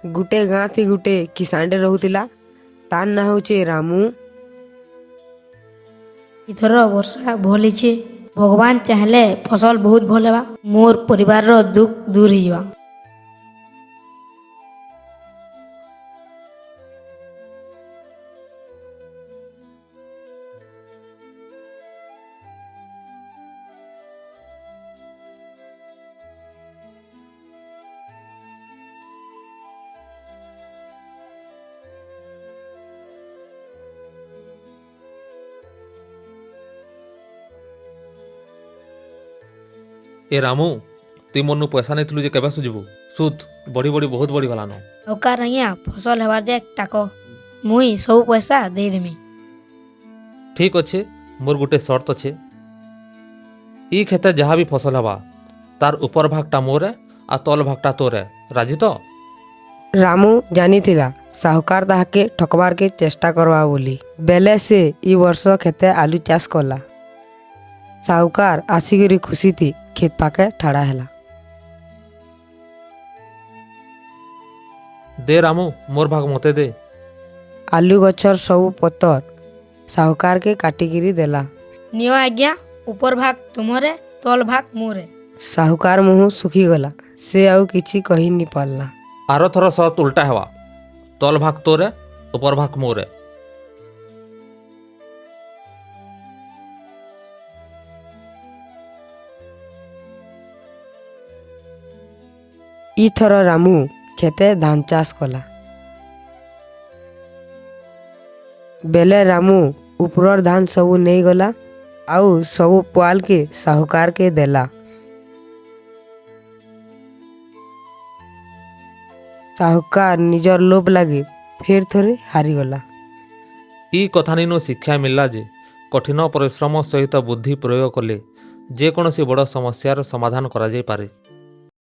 गुटे गाँ थी गुटे किसानटे रहुतिला तार ना होचे रामू। इथर वर्षा भल होइछे। भगवान चाहले फसल बहुत भल हेबा। मोर परिवार रो दुख दूर होइबा। ए रामू तुई मनु पैसा नहीं जे केबे सुझबू सुध बढ़ी बढ़ी बहुत बढ़ी गलान। औकार आज्ञा फसल हेबार जे टाक मुई सब पैसा दे देमी। ठीक अच्छे मोर गुटे शर्त अच्छे ई खेते जहाँ भी फसल हवा तार ऊपर भागटा मोरे आ तल भागटा तोरे राजी तो। रामू जानी थिला साहूकार ताहाके ठकबार के चेष्टा करवा बोली बेले से ई वर्ष खेते आलू चाष कला। साहूकार आसिकरी खुशी थी खेत पाके ठाड़ा हैला। दे रामू मोर भाग मते दे। आलू गछर सब पतर साहूकार के काटिकिरी देला। नियो आज्ञा ऊपर भाग तुमरे तल भाग मोरे। साहूकार मुँह सुखी गला से आउ किछि कही नी पारला। आरो थर शर्त उल्टा हेवा तल भाग तोरे ऊपर भाग मोरे। ई थर रामू खेते धान चाष कला। बेले रामू ऊपर धान सबू नहीं गला आउ सबू पुआल के साहूकार के देला। साहूकार निजर लोभ लगे फिर थोड़े हारीगला। ई कथानीनु शिक्षा मिलला जे कठिन परिश्रम सहित बुद्धि प्रयोग कले जेकोसी बड़ समस्यार समाधान करा जाय पारे।